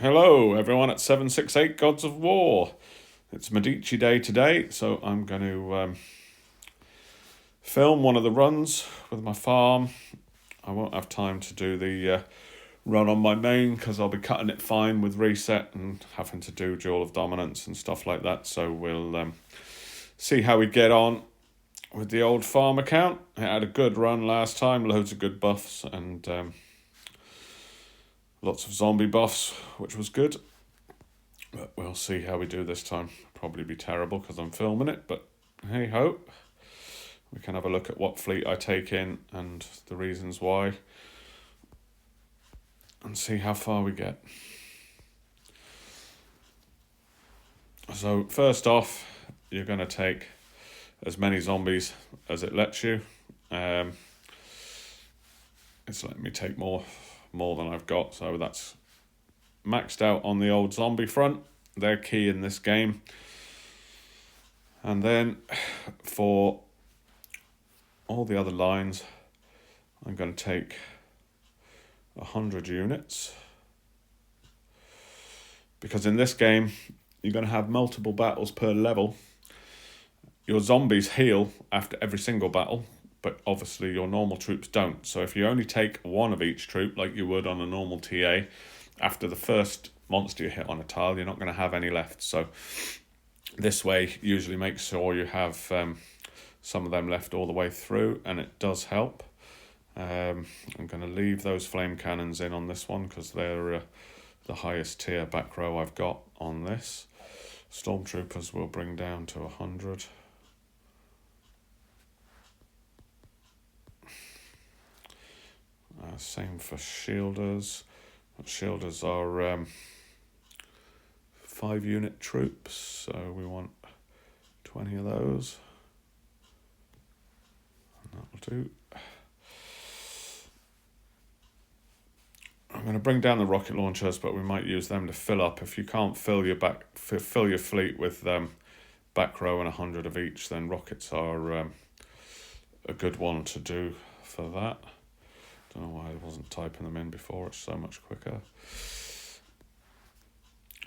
Hello, everyone at 768 Gods of War. It's Medici Day today, so I'm going to film one of the runs with my farm. I won't have time to do the run on my main because I'll be cutting it fine with reset and having to do Duel of Dominance and stuff like that. So we'll see how we get on with the old farm account. It had a good run last time, loads of good buffs and lots of zombie buffs, which was good. But we'll see how we do this time. Probably be terrible because I'm filming it, but hey ho. We can have a look at what fleet I take in and the reasons why, and see how far we get. So first off, you're going to take as many zombies as it lets you. It's letting me take more than I've got, so that's maxed out on the old zombie front. They're key in this game. And then for all the other lines, I'm going to take 100 units. Because in this game, you're going to have multiple battles per level. Your zombies heal after every single battle, but obviously your normal troops don't. So if you only take one of each troop, like you would on a normal TA, after the first monster you hit on a tile, you're not going to have any left. So this way usually makes sure you have some of them left all the way through, and it does help. I'm going to leave those flame cannons in on this one because they're the highest tier back row I've got on this. Stormtroopers will bring down to 100. Same for shielders. Shielders are 5-unit troops, so we want 20 of those. And that will do. I'm going to bring down the rocket launchers, but we might use them to fill up. If you can't fill your fleet with back row and 100 of each, then rockets are a good one to do for that. Don't know why I wasn't typing them in before, it's so much quicker.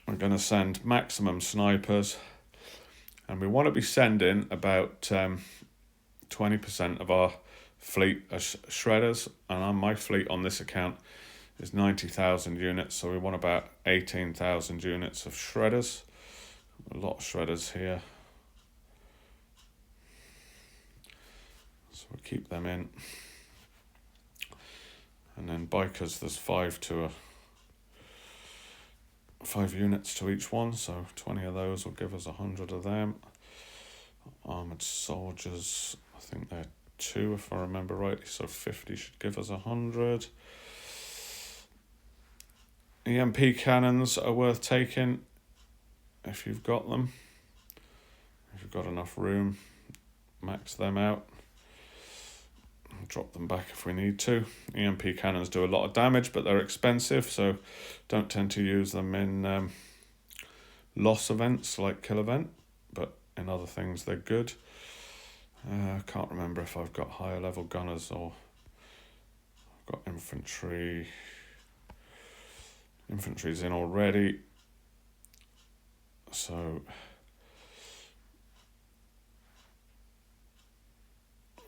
We're going to send maximum snipers, and we want to be sending about 20% of our fleet as shredders, and on my fleet on this account is 90,000 units, so we want about 18,000 units of shredders. A lot of shredders here, so we'll keep them in. And then bikers, there's 5 units to each one, so 20 of those will give us 100 of them. Armoured soldiers, I think they're 2 if I remember rightly, so 50 should give us 100. EMP cannons are worth taking if you've got them. If you've got enough room, max them out. Drop them back if we need to. EMP cannons do a lot of damage, but they're expensive, so don't tend to use them in loss events like kill event, but in other things they're good. I can't remember if I've got higher level gunners or I've got infantry. Infantry's in already, so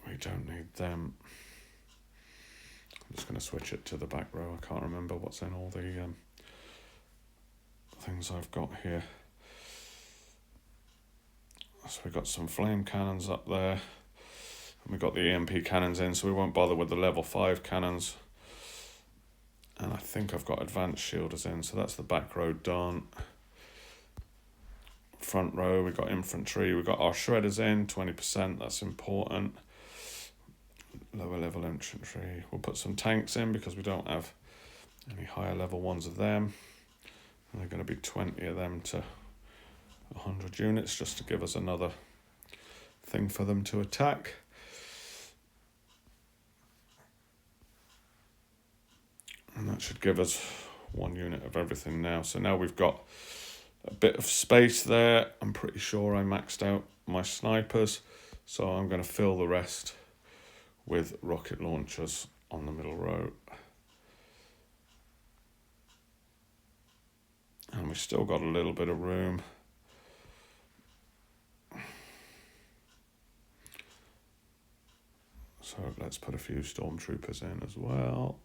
we don't need them. I'm just going to switch it to the back row. I can't remember what's in all the things I've got here. So we've got some flame cannons up there, and we've got the EMP cannons in, so we won't bother with the level 5 cannons. And I think I've got advanced shielders in, so that's the back row done. Front row, we've got infantry, we've got our shredders in, 20%, that's important. Lower level infantry, we'll put some tanks in because we don't have any higher level ones of them. And they're going to be 20 of them to 100 units just to give us another thing for them to attack. And that should give us 1 unit of everything now. So now we've got a bit of space there. I'm pretty sure I maxed out my snipers, so I'm going to fill the rest with rocket launchers on the middle row. we've still got a little bit of room. So let's put a few stormtroopers in as well.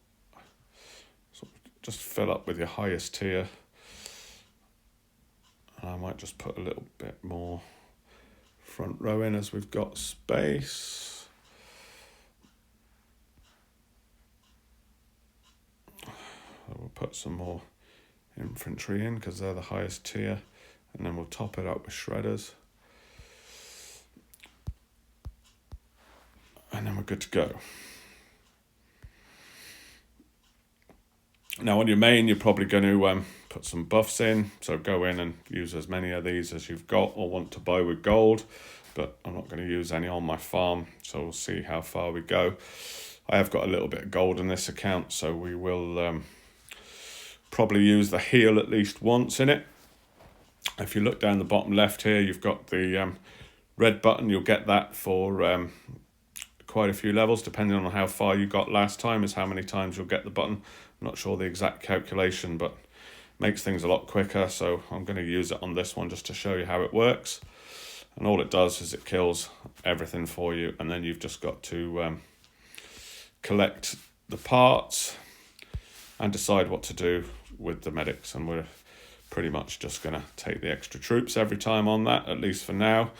So just fill up with your highest tier. And I might just put a little bit more front row in as we've got space. We'll put some more infantry in because they're the highest tier, and then we'll top it up with shredders. And then we're good to go. Now on your main, you're probably going to put some buffs in. So go in and use as many of these as you've got or want to buy with gold. But I'm not going to use any on my farm, so we'll see how far we go. I have got a little bit of gold in this account, so we will probably use the heal at least once in it. If you look down the bottom left here, you've got the red button. You'll get that for quite a few levels, depending on how far you got last time is how many times you'll get the button. I'm not sure the exact calculation, but makes things a lot quicker, so I'm going to use it on this one just to show you how it works. And all it does is it kills everything for you, and then you've just got to collect the parts and decide what to do with the medics. And we're pretty much just going to take the extra troops every time on that, at least for now.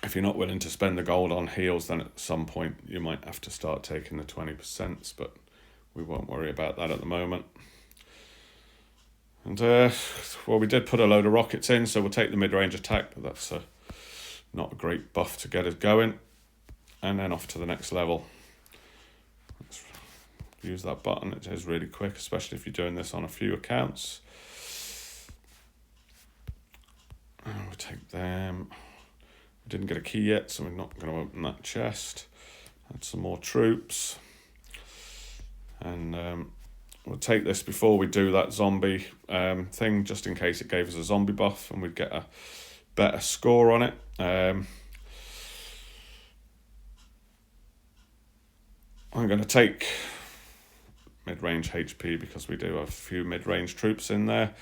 If you're not willing to spend the gold on heals, then at some point you might have to start taking the 20%, but we won't worry about that at the moment. And, well, we did put a load of rockets in, so we'll take the mid-range attack, but that's not a great buff to get us going. And then off to the next level. Let's use that button. It is really quick, especially if you're doing this on a few accounts. And we'll take them. We didn't get a key yet, so we're not going to open that chest. Add some more troops. And we'll take this before we do that zombie thing, just in case it gave us a zombie buff and we'd get a better score on it. I'm going to take mid-range HP because we do have a few mid-range troops in there.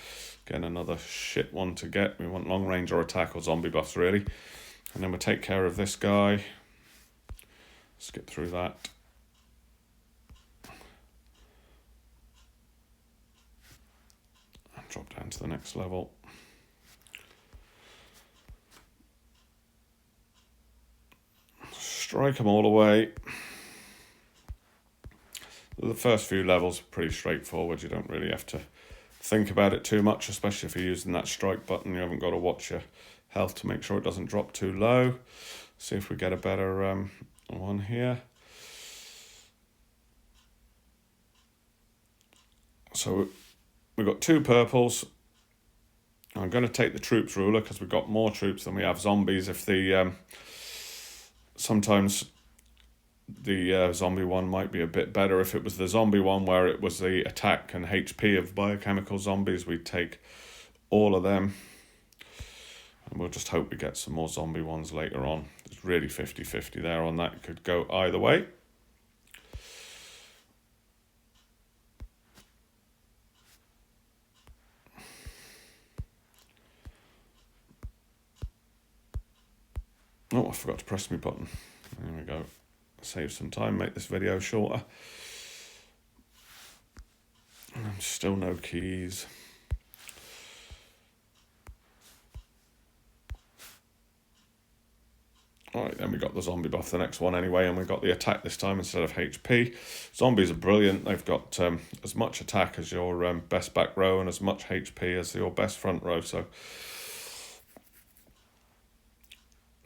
Again, another shit one to get. We want long-range or attack or zombie buffs, really. And then we'll take care of this guy. Skip through that. And drop down to the next level. Strike them all away. The first few levels are pretty straightforward. You don't really have to think about it too much, especially if you're using that strike button. You haven't got to watch your health to make sure it doesn't drop too low. See if we get a better one here. So we've got 2 purples. I'm going to take the troops ruler because we've got more troops than we have zombies. If the sometimes the zombie one might be a bit better. If it was the zombie one where it was the attack and HP of biochemical zombies, we'd take all of them. And we'll just hope we get some more zombie ones later on. It's really 50-50 there on that. It could go either way. Oh, I forgot to press my button. There we go. Save some time, make this video shorter. And still no keys. Alright, then we got the zombie buff, the next one anyway, and we got the attack this time instead of HP. Zombies are brilliant. They've got as much attack as your best back row and as much HP as your best front row, so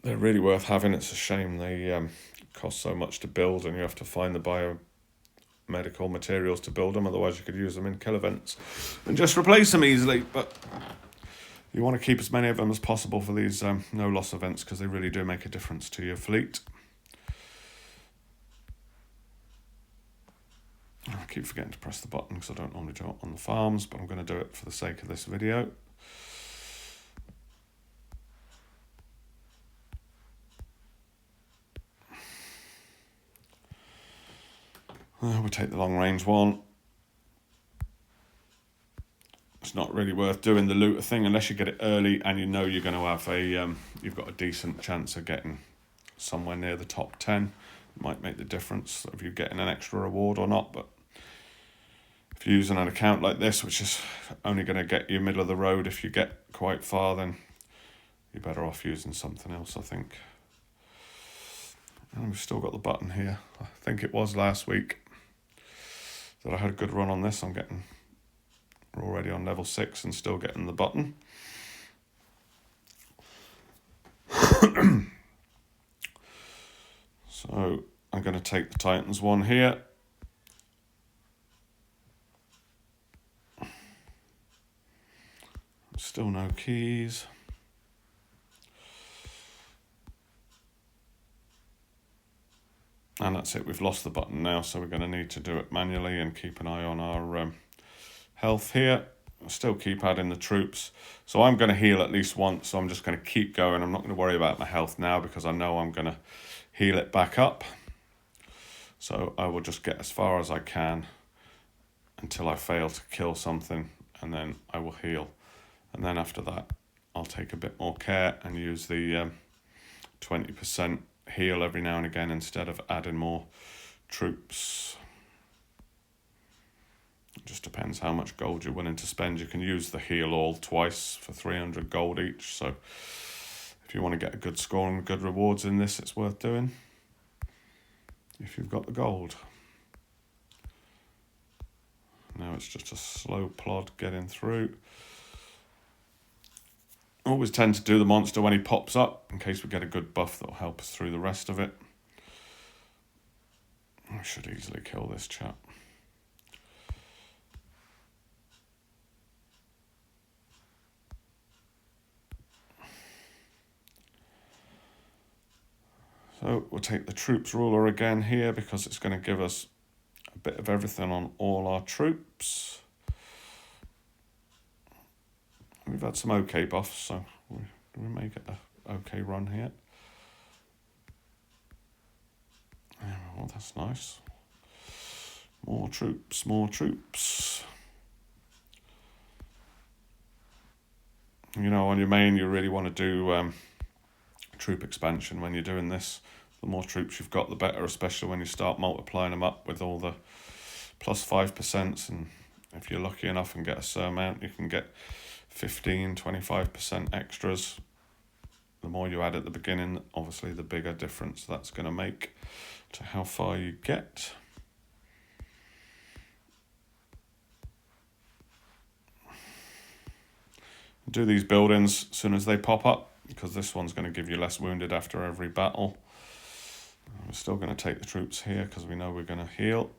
they're really worth having. It's a shame they cost so much to build and you have to find the biomedical materials to build them, otherwise you could use them in kill events and just replace them easily. But you want to keep as many of them as possible for these no loss events because they really do make a difference to your fleet. I keep forgetting to press the button because I don't normally do it on the farms, but I'm going to do it for the sake of this video. We'll take the long range one. There's not really worth doing the looter thing unless you get it early and you know you're going to have you've got a decent chance of getting somewhere near the top 10. It might make the difference if you're getting an extra reward or not, but if you're using an account like this, which is only going to get you middle of the road if you get quite far, then you're better off using something else, I think. And we've still got the button here. I think it was last week that I had a good run on this. We're already on level 6 and still getting the button. So I'm going to take the Titans one here. Still no keys. And that's it, we've lost the button now, so we're going to need to do it manually and keep an eye on our health here. I'll still keep adding the troops. So I'm going to heal at least once, so I'm just going to keep going. I'm not going to worry about my health now because I know I'm going to heal it back up. So I will just get as far as I can until I fail to kill something, and then I will heal. And then after that, I'll take a bit more care and use the 20% heal every now and again instead of adding more troops. It just depends how much gold you're willing to spend. You can use the heal all twice for 300 gold each. So if you want to get a good score and good rewards in this, it's worth doing if you've got the gold. Now it's just a slow plod getting through. I always tend to do the monster when he pops up in case we get a good buff that will help us through the rest of it. I should easily kill this chap. So we'll take the troops ruler again here because it's going to give us a bit of everything on all our troops. We've had some okay buffs, so we make it a okay run here. Well, that's nice. More troops, more troops. You know, on your main, you really want to do troop expansion when you're doing this. The more troops you've got, the better, especially when you start multiplying them up with all the plus 5%. And if you're lucky enough and get a certain amount, you can get 15, 25% extras. The more you add at the beginning, obviously the bigger difference that's going to make to how far you get. Do these buildings as soon as they pop up, because this one's going to give you less wounded after every battle. We're still going to take the troops here because we know we're going to heal.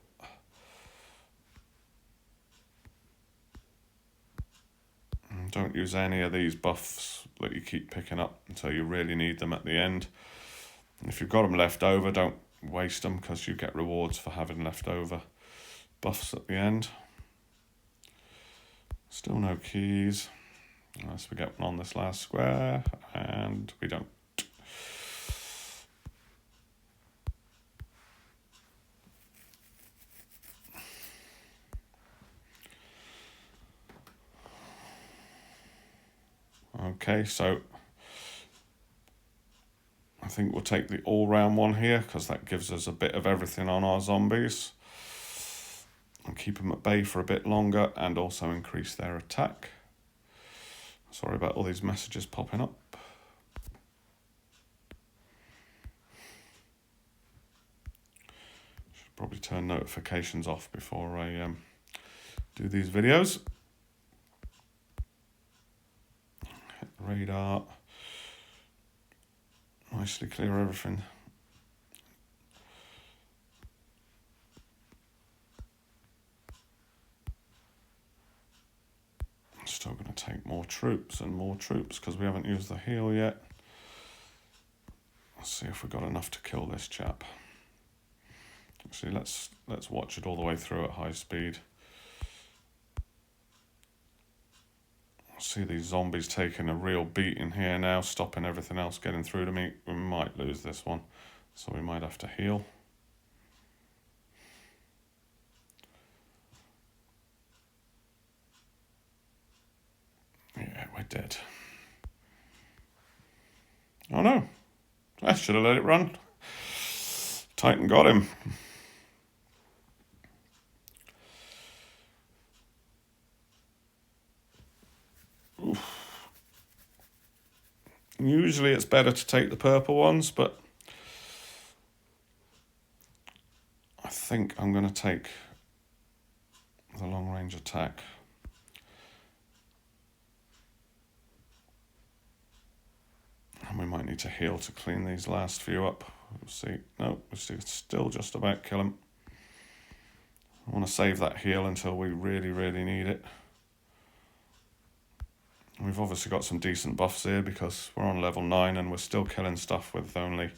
And don't use any of these buffs that you keep picking up until you really need them at the end. And if you've got them left over, don't waste them because you get rewards for having leftover buffs at the end. Still no keys. Unless we get one on this last square, and we don't. Okay, so I think we'll take the all-round one here because that gives us a bit of everything on our zombies. And keep them at bay for a bit longer and also increase their attack. Sorry about all these messages popping up. Should probably turn notifications off before I do these videos. Hit the radar. Nicely clear everything. Still going to take more troops and more troops because we haven't used the heal yet. Let's see if we've got enough to kill this chap. Actually, let's watch it all the way through at high speed. See these zombies taking a real beating here now, stopping everything else getting through to me. We might lose this one, so we might have to heal. did. Oh no. I should have let it run. Titan got him. Oof. Usually it's better to take the purple ones, but I think I'm going to take the long range attack. And we might need to heal to clean these last few up. We'll see. No, we're still just about kill him. I want to save that heal until we really, really need it. We've obviously got some decent buffs here because we're on level 9 and we're still killing stuff with only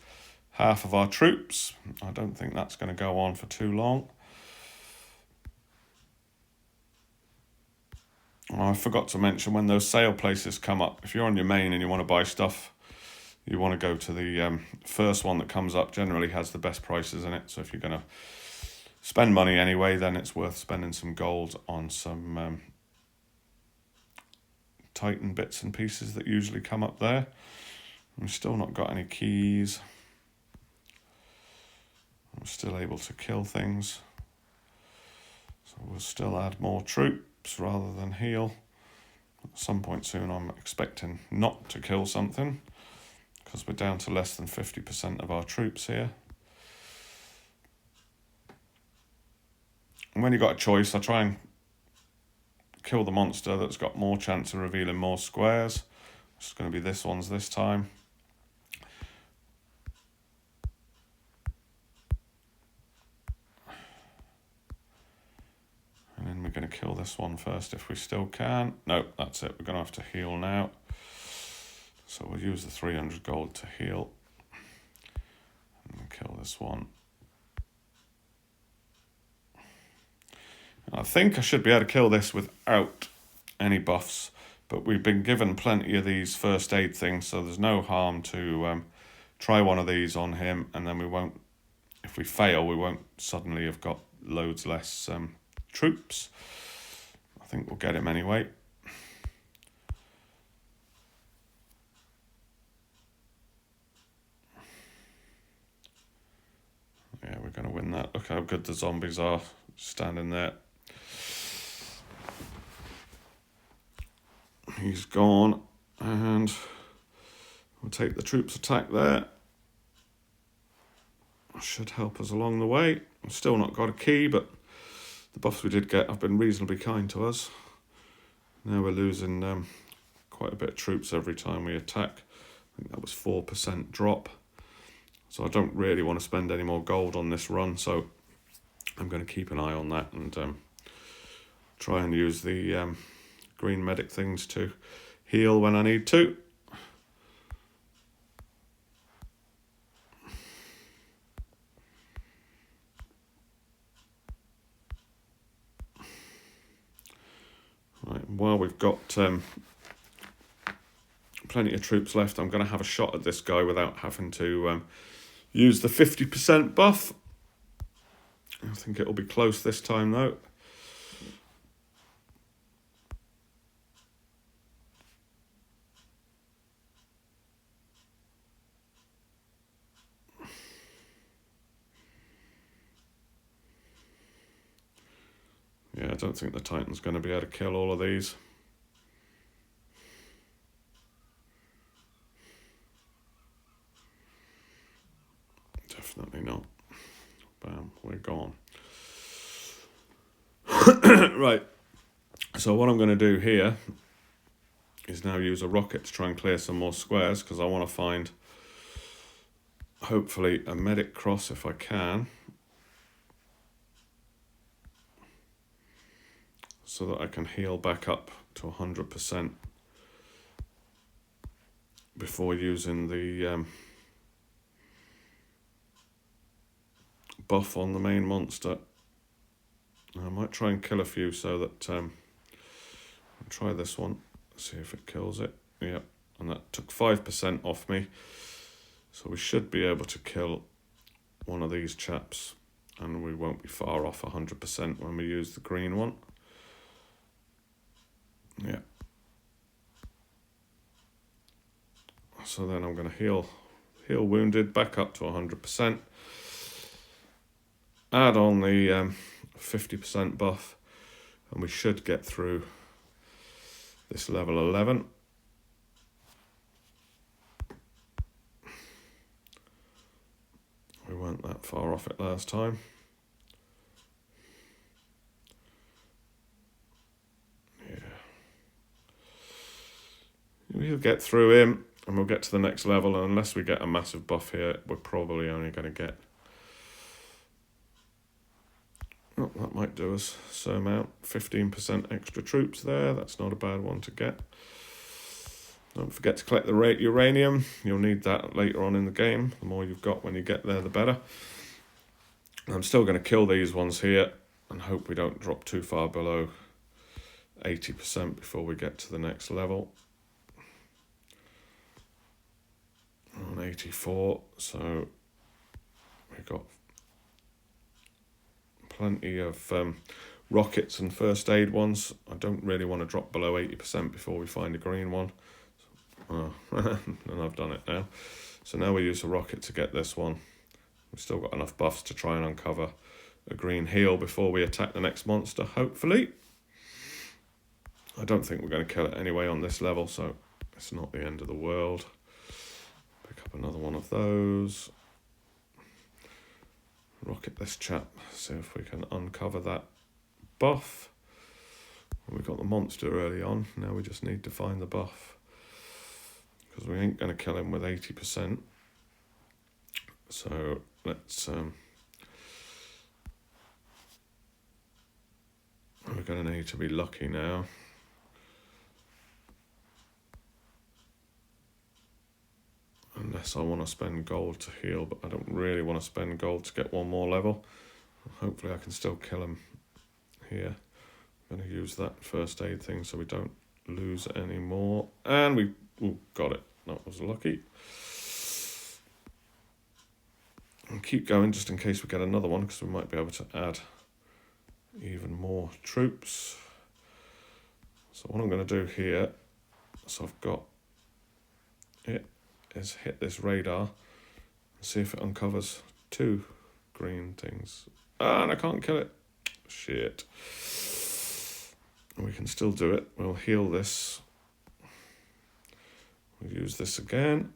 half of our troops. I don't think that's going to go on for too long. Oh, I forgot to mention, when those sale places come up, if you're on your main and you want to buy stuff, you want to go to the first one that comes up. Generally has the best prices in it. So if you're going to spend money anyway, then it's worth spending some gold on some Titan bits and pieces that usually come up there. We've still not got any keys. I'm still able to kill things. So we'll still add more troops rather than heal. At some point soon I'm expecting not to kill something, because we're down to less than 50% of our troops here. And when you've got a choice, I try and kill the monster that's got more chance of revealing more squares. It's going to be this one's this time. And then we're going to kill this one first if we still can. No, that's it. We're going to have to heal now. So we'll use the 300 gold to heal. And kill this one. I think I should be able to kill this without any buffs, but we've been given plenty of these first aid things, so there's no harm to try one of these on him, and then we won't, if we fail, we won't suddenly have got loads less troops. I think we'll get him anyway. Yeah, we're going to win that. Look how good the zombies are standing there. He's gone, and we'll take the troops attack there. Should help us along the way. I've still not got a key, but the buffs we did get have been reasonably kind to us. Now we're losing quite a bit of troops every time we attack. I think that was 4% drop. So I don't really want to spend any more gold on this run, so I'm going to keep an eye on that and try and use the green medic things to heal when I need to. Right, while we've got plenty of troops left, I'm going to have a shot at this guy without having to use the 50% buff. I think it'll be close this time though. Yeah, I don't think the Titan's going to be able to kill all of these. Definitely not. Bam, we're gone. Right, so what I'm going to do here is now use a rocket to try and clear some more squares, because I want to find, hopefully, a medic cross if I can, so that I can heal back up to 100% before using the buff on the main monster. I might try and kill a few so that I'll try this one, see if it kills it. Yep, and that took 5% off me, so we should be able to kill one of these chaps, and we won't be far off 100% when we use the green one. Yeah. So then I'm going to heal wounded back up to 100%. Add on the 50% buff, and we should get through this level 11. We weren't that far off it last time. Yeah. We'll get through him and we'll get to the next level, and unless we get a massive buff here, we're probably only going to get... Oh, that might do us some out. 15% extra troops there. That's not a bad one to get. Don't forget to collect the uranium. You'll need that later on in the game. The more you've got when you get there, the better. I'm still going to kill these ones here and hope we don't drop too far below 80% before we get to the next level. On 84, so we've got plenty of rockets and first aid ones. I don't really want to drop below 80% before we find a green one. Oh, and I've done it now. So now we use a rocket to get this one. We've still got enough buffs to try and uncover a green heal before we attack the next monster, hopefully. I don't think we're going to kill it anyway on this level, so it's not the end of the world. Pick up another one of those. Rocket this chap, see if we can uncover that buff. We got the monster early on, now we just need to find the buff. Because we ain't going to kill him with 80%. So let's... we're going to need to be lucky now. Unless I want to spend gold to heal, but I don't really want to spend gold to get one more level. Hopefully I can still kill him here. I'm going to use that first aid thing so we don't lose any more. And we got it. That was lucky. And keep going just in case we get another one, because we might be able to add even more troops. So what I'm going to do here, so I've got it, is hit this radar and see if it uncovers 2 green things. And I can't kill it. Shit. We can still do it. We'll heal this. We'll use this again.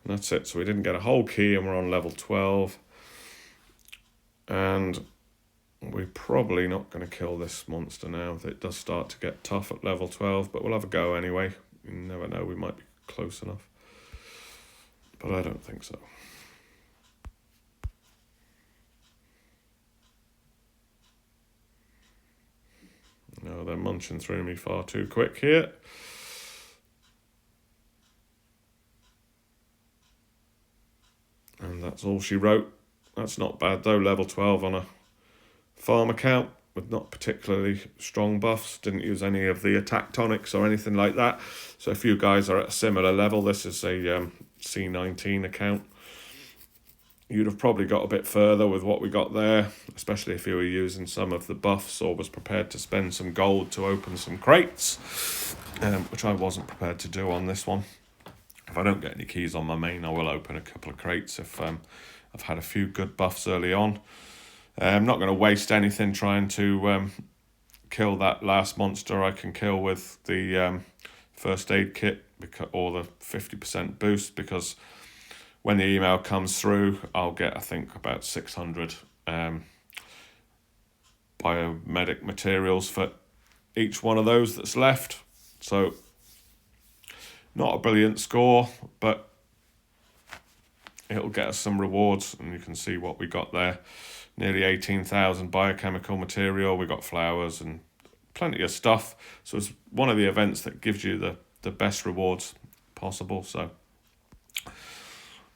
And that's it. So we didn't get a whole key and we're on level 12. And we're probably not going to kill this monster now. It does start to get tough at level 12, but we'll have a go anyway. You never know, we might be close enough. But I don't think so. No, they're munching through me far too quick here. And that's all she wrote. That's not bad though, level 12 on a farm account with not particularly strong buffs. Didn't use any of the attack tonics or anything like that. So if you guys are at a similar level, this is a C19 account. You'd have probably got a bit further with what we got there, especially if you were using some of the buffs or was prepared to spend some gold to open some crates, which I wasn't prepared to do on this one. If I don't get any keys on my main, I will open a couple of crates if I've had a few good buffs early on. I'm not going to waste anything trying to kill that last monster I can kill with the first aid kit or the 50% boost, because when the email comes through, I'll get, I think, about 600 biomedic materials for each one of those that's left. So, not a brilliant score, but it'll get us some rewards, and you can see what we got there. Nearly 18,000 biochemical material. We got flowers and plenty of stuff. So it's one of the events that gives you the best rewards possible. So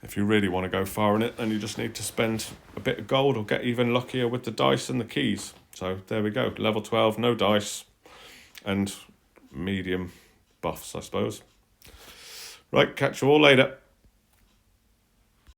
if you really want to go far in it, then you just need to spend a bit of gold or get even luckier with the dice and the keys. So there we go. Level 12, no dice, and medium buffs, I suppose. Right, catch you all later.